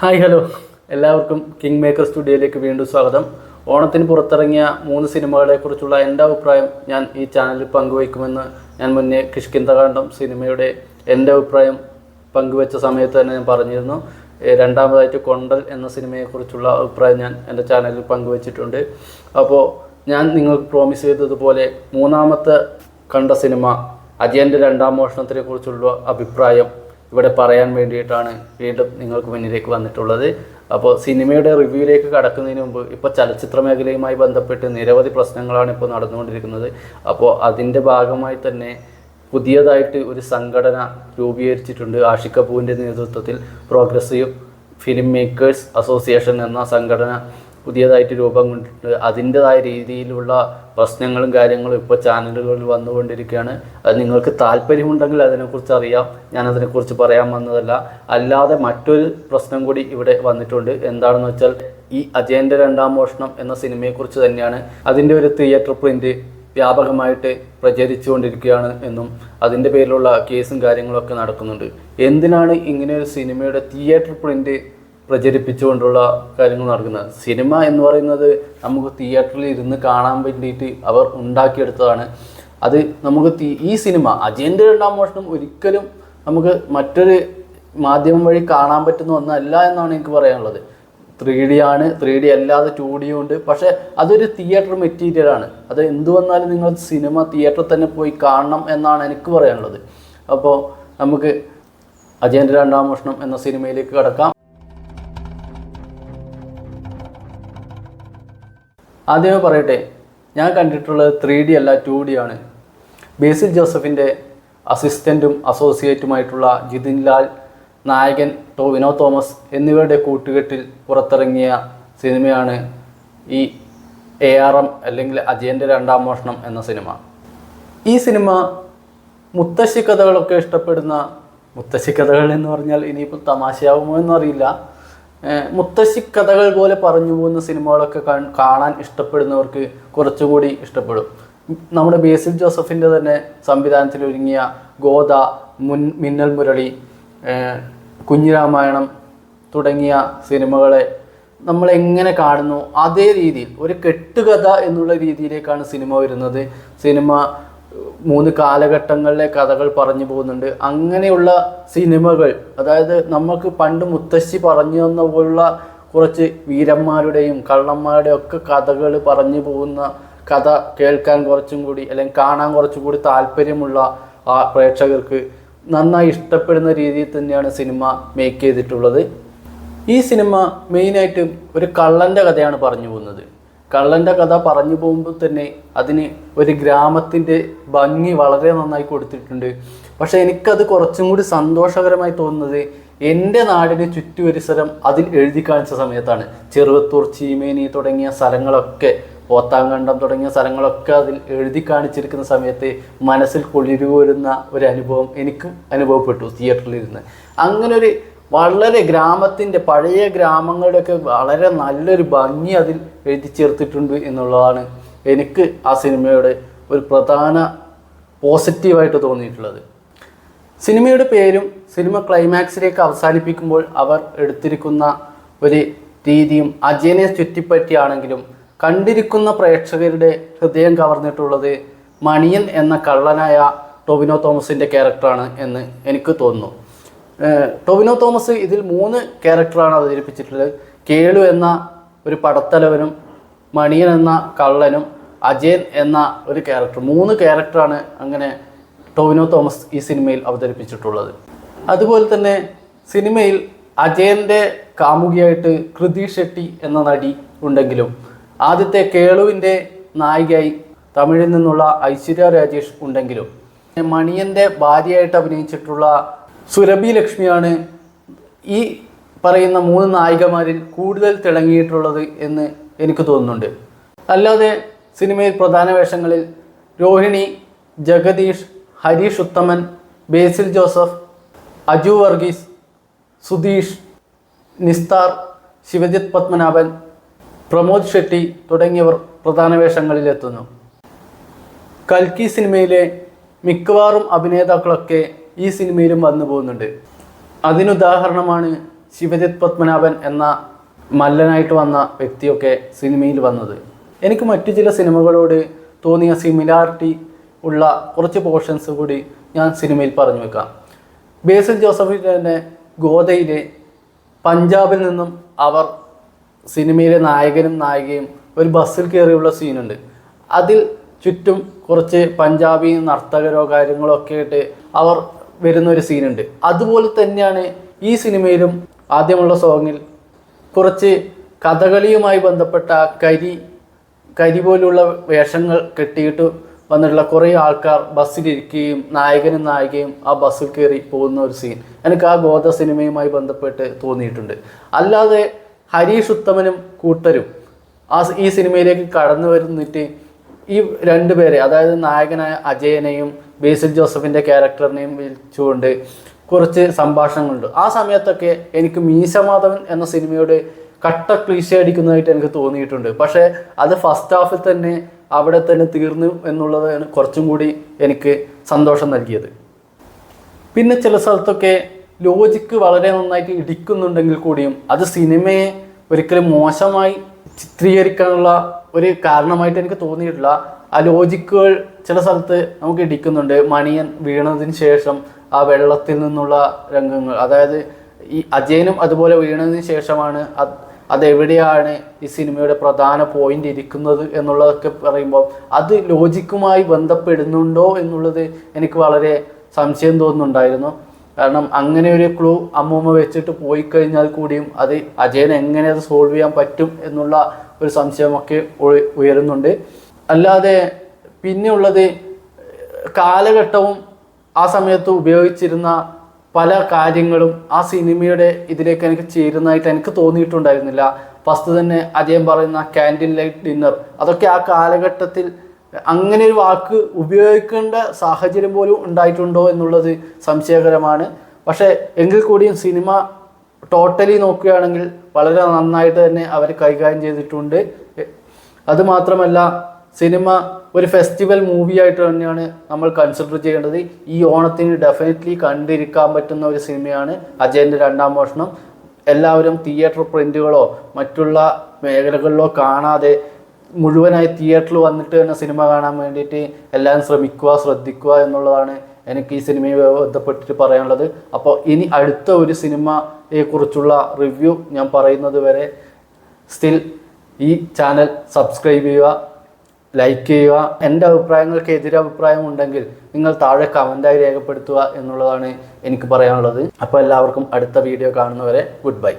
Hi hello എല്ലാവർക്കും king maker സ്റ്റുഡിയോയിലേക്ക് വീണ്ടും സ്വാഗതം. ഓണത്തിന് പുറത്തിറങ്ങിയ 3 സിനിമകളെക്കുറിച്ചുള്ള എൻ്റെ അഭിപ്രായം ഞാൻ ഈ ചാനലിൽ പങ്കുവയ്ക്കുമെന്ന് ഞാൻ മുന്നേ കിഷ്കിന്ധകാണ്ഡം സിനിമയുടെ എൻ്റെ അഭിപ്രായം പങ്കുവെച്ച സമയത്ത് തന്നെ ഞാൻ പറഞ്ഞിരുന്നു. രണ്ടാമതായിട്ട് കൊണ്ടൽ എന്ന സിനിമയെക്കുറിച്ചുള്ള അഭിപ്രായം ഞാൻ എൻ്റെ ചാനലിൽ പങ്കുവച്ചിട്ടുണ്ട്. അപ്പോൾ ഞാൻ നിങ്ങൾക്ക് പ്രോമിസ് ചെയ്തതുപോലെ മൂന്നാമത്തെ കണ്ട സിനിമ അജയൻ്റെ രണ്ടാം മോഷണത്തിനെ കുറിച്ചുള്ള അഭിപ്രായം ഇവിടെ പറയാൻ വേണ്ടിയിട്ടാണ് വീണ്ടും നിങ്ങൾക്ക് മുന്നിലേക്ക് വന്നിട്ടുള്ളത്. അപ്പോൾ സിനിമയുടെ റിവ്യൂയിലേക്ക് കടക്കുന്നതിന് മുമ്പ് ഇപ്പോൾ ചലച്ചിത്ര മേഖലയുമായി ബന്ധപ്പെട്ട് നിരവധി പ്രശ്നങ്ങളാണ് ഇപ്പോൾ നടന്നുകൊണ്ടിരിക്കുന്നത്. അപ്പോൾ അതിൻ്റെ ഭാഗമായി തന്നെ പുതിയതായിട്ട് ഒരു സംഘടന രൂപീകരിച്ചിട്ടുണ്ട്. ആഷിഖ് കപൂറിൻ്റെ നേതൃത്വത്തിൽ പ്രോഗ്രസീവ് ഫിലിം മേക്കേഴ്സ് അസോസിയേഷൻ എന്ന സംഘടന പുതിയതായിട്ട് രൂപം കൊണ്ടിട്ടുണ്ട്. അതിൻ്റെതായ രീതിയിലുള്ള പ്രശ്നങ്ങളും കാര്യങ്ങളും ഇപ്പോൾ ചാനലുകളിൽ വന്നുകൊണ്ടിരിക്കുകയാണ്. അത് നിങ്ങൾക്ക് താല്പര്യമുണ്ടെങ്കിൽ അതിനെക്കുറിച്ച് അറിയാം. ഞാനതിനെക്കുറിച്ച് പറയാൻ വന്നതല്ല. അല്ലാതെ മറ്റൊരു പ്രശ്നം കൂടി ഇവിടെ വന്നിട്ടുണ്ട്. എന്താണെന്ന് വെച്ചാൽ ഈ അജയൻ്റെ രണ്ടാം മോഷണം എന്ന സിനിമയെക്കുറിച്ച് തന്നെയാണ്. അതിൻ്റെ ഒരു തിയേറ്റർ പ്രിൻ്റ് വ്യാപകമായിട്ട് പ്രചരിച്ചുകൊണ്ടിരിക്കുകയാണ് എന്നും അതിൻ്റെ പേരിലുള്ള കേസും കാര്യങ്ങളൊക്കെ നടക്കുന്നുണ്ട്. എന്തിനാണ് ഇങ്ങനെ ഒരു സിനിമയുടെ തിയേറ്റർ പ്രിൻ്റ് പ്രചരിപ്പിച്ചുകൊണ്ടുള്ള കാര്യങ്ങൾ നടക്കുന്നത്? സിനിമ എന്ന് പറയുന്നത് നമുക്ക് തിയേറ്ററിൽ ഇരുന്ന് കാണാൻ വേണ്ടിയിട്ട് അവർ ഉണ്ടാക്കിയെടുത്തതാണ്. അത് നമുക്ക് ഈ സിനിമ അജയൻ്റെ രണ്ടാം മോഷണം ഒരിക്കലും നമുക്ക് മറ്റൊരു മാധ്യമം വഴി കാണാൻ പറ്റുന്ന ഒന്നല്ല എന്നാണ് എനിക്ക് പറയാനുള്ളത്. 3D ആണ്, 3D അല്ലാതെ 2D ഉണ്ട്. പക്ഷേ അതൊരു തിയേറ്റർ മെറ്റീരിയലാണ്. അത് എന്തു വന്നാലും നിങ്ങൾ സിനിമ തിയേറ്ററിൽ തന്നെ പോയി കാണണം എന്നാണ് എനിക്ക് പറയാനുള്ളത്. അപ്പോൾ നമുക്ക് അജയൻ്റെ രണ്ടാം മോഷണം എന്ന സിനിമയിലേക്ക് കടക്കാം. ആദ്യമേ പറയട്ടെ, ഞാൻ കണ്ടിട്ടുള്ളത് 3D അല്ല 2D ആണ്. ബേസിൽ ജോസഫിൻ്റെ അസിസ്റ്റൻറ്റും അസോസിയേറ്റുമായിട്ടുള്ള ജിതിൻ ലാൽ, നായകൻ ടോവിനോ തോമസ് എന്നിവരുടെ കൂട്ടുകെട്ടിൽ പുറത്തിറങ്ങിയ സിനിമയാണ് ഈ ARM അല്ലെങ്കിൽ അജയൻ്റെ രണ്ടാം മോഷണം എന്ന സിനിമ. ഈ സിനിമ മുത്തശ്ശി കഥകളൊക്കെ ഇഷ്ടപ്പെടുന്ന, മുത്തശ്ശി കഥകൾ എന്ന് പറഞ്ഞാൽ ഇനിയിപ്പോൾ തമാശയാവുമോ എന്നറിയില്ല, മുത്തശ്ശി കഥകൾ പോലെ പറഞ്ഞു പോകുന്ന സിനിമകളൊക്കെ കാണാൻ ഇഷ്ടപ്പെടുന്നവർക്ക് കുറച്ചുകൂടി ഇഷ്ടപ്പെടും. നമ്മുടെ ബേസിൽ ജോസഫിൻ്റെ തന്നെ സംവിധാനത്തിൽ ഒരുങ്ങിയ ഗോദ, മിന്നൽ മുരളി, കുഞ്ഞിരാമായണം തുടങ്ങിയ സിനിമകളെ നമ്മളെങ്ങനെ കാണുന്നു അതേ രീതിയിൽ ഒരു കെട്ടുകഥ എന്നുള്ള രീതിയിലേക്കാണ് സിനിമ വരുന്നത്. സിനിമ 3 കാലഘട്ടങ്ങളിലെ കഥകൾ പറഞ്ഞു പോകുന്നുണ്ട്. അങ്ങനെയുള്ള സിനിമകൾ, അതായത് നമുക്ക് പണ്ട് മുത്തശ്ശി പറഞ്ഞു തന്ന പോലുള്ള കുറച്ച് വീരന്മാരുടെയും കള്ളന്മാരുടെയും ഒക്കെ കഥകൾ പറഞ്ഞു പോകുന്ന കഥ കേൾക്കാൻ കുറച്ചും കൂടി അല്ലെങ്കിൽ കാണാൻ കുറച്ചും കൂടി താല്പര്യമുള്ള പ്രേക്ഷകർക്ക് നന്നായി ഇഷ്ടപ്പെടുന്ന രീതിയിൽ തന്നെയാണ് സിനിമ മേക്ക് ചെയ്തിട്ടുള്ളത്. ഈ സിനിമ മെയിനായിട്ടും ഒരു കള്ളൻ്റെ കഥയാണ് പറഞ്ഞു പോകുന്നത്. കള്ളൻ്റെ കഥ പറഞ്ഞു പോകുമ്പോൾ തന്നെ അതിന് ഒരു ഗ്രാമത്തിൻ്റെ ഭംഗി വളരെ നന്നായി കൊടുത്തിട്ടുണ്ട്. പക്ഷേ എനിക്കത് കുറച്ചും കൂടി സന്തോഷകരമായി തോന്നുന്നത് എൻ്റെ നാടിന് ചുറ്റുപരിസരം അതിൽ എഴുതി കാണിച്ച സമയത്താണ്. ചെറുവത്തൂർ, ചീമേനി തുടങ്ങിയ സ്ഥലങ്ങളൊക്കെ, പോത്താങ്കണ്ടം തുടങ്ങിയ സ്ഥലങ്ങളൊക്കെ അതിൽ എഴുതി കാണിച്ചിരിക്കുന്ന സമയത്ത് മനസ്സിൽ കുളിരുകോരുന്ന ഒരു അനുഭവം എനിക്ക് അനുഭവപ്പെട്ടു തിയേറ്ററിലിരുന്ന്. അങ്ങനെ ഒരു വളരെ ഗ്രാമത്തിൻ്റെ, പഴയ ഗ്രാമങ്ങളുടെയൊക്കെ വളരെ നല്ലൊരു ഭംഗി അതിൽ എഴുതി ചേർത്തിട്ടുണ്ട് എന്നുള്ളതാണ് എനിക്ക് ആ സിനിമയുടെ ഒരു പ്രധാന പോസിറ്റീവായിട്ട് തോന്നിയിട്ടുള്ളത്. സിനിമയുടെ പേരും സിനിമ ക്ലൈമാക്സിലേക്ക് അവസാനിപ്പിക്കുമ്പോൾ അവർ എടുത്തിരിക്കുന്ന ഒരു രീതിയും അജയനെ ചുറ്റിപ്പറ്റിയാണെങ്കിലും കണ്ടിരിക്കുന്ന പ്രേക്ഷകരുടെ ഹൃദയം കവർന്നിട്ടുള്ളത് മണിയൻ എന്ന കള്ളനായ ടോവിനോ തോമസിൻ്റെ ക്യാരക്ടറാണ് എന്ന് എനിക്ക് തോന്നുന്നു. ടോവിനോ തോമസ് ഇതിൽ 3 ക്യാരക്ടറാണ് അവതരിപ്പിച്ചിട്ടുള്ളത്. കേളു എന്ന ഒരു പടത്തലവനും, മണിയൻ എന്ന കള്ളനും, അജയൻ എന്ന ഒരു ക്യാരക്ടർ, 3 ക്യാരക്ടറാണ് അങ്ങനെ ടോവിനോ തോമസ് ഈ സിനിമയിൽ അവതരിപ്പിച്ചിട്ടുള്ളത്. അതുപോലെ തന്നെ സിനിമയിൽ അജയൻ്റെ കാമുകിയായിട്ട് കൃതി ഷെട്ടി എന്ന നടി ഉണ്ടെങ്കിലും ആദ്യത്തെ കേളുവിൻ്റെ നായികയായി തമിഴിൽ നിന്നുള്ള ഐശ്വര്യ രാജേഷ് ഉണ്ടെങ്കിലും മണിയൻ്റെ ഭാര്യയായിട്ട് അഭിനയിച്ചിട്ടുള്ള സുരഭി ലക്ഷ്മിയാണ് ഈ പറയുന്ന 3 നായികമാരിൽ കൂടുതൽ തിളങ്ങിയിട്ടുള്ളത് എന്ന് എനിക്ക് തോന്നുന്നുണ്ട്. അല്ലാതെ സിനിമയിൽ പ്രധാന വേഷങ്ങളിൽ രോഹിണി, ജഗദീഷ്, ഹരീഷ് ഉത്തമൻ, ബേസിൽ ജോസഫ്, അജു വർഗീസ്, സുധീഷ്, നിസ്താർ, ശിവജിത്ത് പത്മനാഭൻ, പ്രമോദ് ഷെട്ടി തുടങ്ങിയവർ പ്രധാന വേഷങ്ങളിലെത്തുന്നു. കൽക്കി സിനിമയിലെ മിക്കവാറും അഭിനേതാക്കളൊക്കെ ഈ സിനിമയിലും വന്നു പോകുന്നുണ്ട്. അതിനുദാഹരണമാണ് ശിവജിത്ത് പത്മനാഭൻ എന്ന മല്ലനായിട്ട് വന്ന വ്യക്തിയൊക്കെ സിനിമയിൽ വന്നത്. എനിക്ക് മറ്റു ചില സിനിമകളോട് തോന്നിയ സിമിലാരിറ്റി ഉള്ള കുറച്ച് പോർഷൻസ് കൂടി ഞാൻ സിനിമയിൽ പറഞ്ഞു വെക്കാം. ബേസിൽ ജോസഫിൻ്റെ തന്നെ ഗോദയിലെ പഞ്ചാബിൽ നിന്നും അവർ സിനിമയിലെ നായകനും നായികയും ഒരു ബസ്സിൽ കയറിയുള്ള സീനുണ്ട്. അതിൽ ചുറ്റും കുറച്ച് പഞ്ചാബി നർത്തകരോ കാര്യങ്ങളോ ഒക്കെ ആയിട്ട് അവർ വരുന്നൊരു സീനുണ്ട്. അതുപോലെ തന്നെയാണ് ഈ സിനിമയിലും ആദ്യമുള്ള സോങ്ങിൽ കുറച്ച് കഥകളിയുമായി ബന്ധപ്പെട്ട കരി പോലുള്ള വേഷങ്ങൾ കെട്ടിയിട്ട് വന്നിട്ടുള്ള കുറേ ആൾക്കാർ ബസ്സിലിരിക്കുകയും നായകനും നായികയും ആ ബസ്സിൽ കയറി പോകുന്ന ഒരു സീൻ എനിക്ക് ആ ഗോദ സിനിമയുമായി ബന്ധപ്പെട്ട് തോന്നിയിട്ടുണ്ട്. അല്ലാതെ ഹരീഷ് ഉത്തമനും കൂട്ടരും ഈ സിനിമയിലേക്ക് കടന്നു വരുന്നിട്ട് ഈ രണ്ടുപേരെ, അതായത് നായകനായ അജയനെയും ബേസിൽ ജോസഫിൻ്റെ ക്യാരക്ടറിനെയും വിളിച്ചുകൊണ്ട് കുറച്ച് സംഭാഷണങ്ങളുണ്ട്. ആ സമയത്തൊക്കെ എനിക്ക് മീശമാധവൻ എന്ന സിനിമയോട് കട്ട ക്ലീശ അടിക്കുന്നതായിട്ട് എനിക്ക് തോന്നിയിട്ടുണ്ട്. പക്ഷേ അത് ഫസ്റ്റ് ഹാഫിൽ തന്നെ അവിടെ തന്നെ തീർന്നു എന്നുള്ളതാണ് കുറച്ചും കൂടി എനിക്ക് സന്തോഷം നൽകിയത്. പിന്നെ ചില സ്ഥലത്തൊക്കെ ലോജിക്ക് വളരെ നന്നായിട്ട് ഇടിക്കുന്നുണ്ടെങ്കിൽ കൂടിയും അത് സിനിമയെ ഒരിക്കലും മോശമായി ചിത്രീകരിക്കാനുള്ള ഒരു കാരണമായിട്ട് എനിക്ക് തോന്നിയിട്ടില്ല. ആ ലോജിക്കുകൾ ചില സ്ഥലത്ത് നമുക്ക് ഇടിക്കുന്നുണ്ട്. മണിയൻ വീണതിന് ശേഷം ആ വെള്ളത്തിൽ നിന്നുള്ള രംഗങ്ങൾ, അതായത് ഈ അജയനും അതുപോലെ വീണതിന് ശേഷമാണ് അതെവിടെയാണ് ഈ സിനിമയുടെ പ്രധാന പോയിന്റ് ഇരിക്കുന്നത് എന്നുള്ളതൊക്കെ പറയുമ്പോൾ അത് ലോജിക്കുമായി ബന്ധപ്പെടുന്നുണ്ടോ എന്നുള്ളത് എനിക്ക് വളരെ സംശയം തോന്നുന്നുണ്ടായിരുന്നു. കാരണം അങ്ങനെ ഒരു ക്ലൂ അമ്മൂമ്മ വെച്ചിട്ട് പോയി കഴിഞ്ഞാൽ കൂടിയും അത് അജയന് എങ്ങനെ അത് സോൾവ് ചെയ്യാൻ പറ്റും എന്നുള്ള ഒരു സംശയമൊക്കെ ഉയരുന്നുണ്ട്. അല്ലാതെ പിന്നെയുള്ളത് കാലഘട്ടവും ആ സമയത്ത് ഉപയോഗിച്ചിരുന്ന പല കാര്യങ്ങളും ആ സിനിമയുടെ ഇതിലേക്ക് എനിക്ക് ചേരുന്നതായിട്ട് എനിക്ക് തോന്നിയിട്ടുണ്ടായിരുന്നില്ല. ഫസ്റ്റ് തന്നെ അജയൻ പറയുന്ന ക്യാൻഡിൽ ലൈറ്റ് ഡിന്നർ, അതൊക്കെ ആ കാലഘട്ടത്തിൽ അങ്ങനെ ഒരു വാക്ക് ഉപയോഗിക്കേണ്ട സാഹചര്യം പോലും ഉണ്ടായിട്ടുണ്ടോ എന്നുള്ളത് സംശയകരമാണ്. പക്ഷേ എങ്കിൽ കൂടിയും സിനിമ ടോട്ടലി നോക്കുകയാണെങ്കിൽ വളരെ നന്നായിട്ട് തന്നെ അവർ കൈകാര്യം ചെയ്തിട്ടുണ്ട്. അതുമാത്രമല്ല സിനിമ ഒരു ഫെസ്റ്റിവൽ മൂവി ആയിട്ട് തന്നെയാണ് നമ്മൾ കൺസിഡർ ചെയ്യേണ്ടത്. ഈ ഓണത്തിന് ഡെഫിനറ്റ്ലി കണ്ടിരിക്കാൻ പറ്റുന്ന ഒരു സിനിമയാണ് അജയൻ്റെ രണ്ടാം മോഷണം. എല്ലാവരും തിയേറ്റർ പ്രിൻറ്റുകളോ മറ്റുള്ള മേഖലകളിലോ കാണാതെ മുഴുവനായി തിയേറ്ററിൽ വന്നിട്ട് തന്നെ സിനിമ കാണാൻ വേണ്ടിയിട്ട് എല്ലാവരും ശ്രദ്ധിക്കുക എന്നുള്ളതാണ് എനിക്ക് ഈ സിനിമയെ ബന്ധപ്പെട്ടിട്ട് പറയാനുള്ളത്. അപ്പോൾ ഇനി അടുത്ത ഒരു സിനിമയെക്കുറിച്ചുള്ള റിവ്യൂ ഞാൻ പറയുന്നത് വരെ സ്റ്റിൽ ഈ ചാനൽ സബ്സ്ക്രൈബ് ചെയ്യുക, ലൈക്ക് ചെയ്യുക. എൻ്റെ അഭിപ്രായങ്ങൾക്ക് എതിരഭിപ്രായം ഉണ്ടെങ്കിൽ നിങ്ങൾ താഴെ കമൻറ്റായി രേഖപ്പെടുത്തുക എന്നുള്ളതാണ് എനിക്ക് പറയാനുള്ളത്. അപ്പോൾ എല്ലാവർക്കും അടുത്ത വീഡിയോ കാണുന്നവരെ ഗുഡ് ബൈ.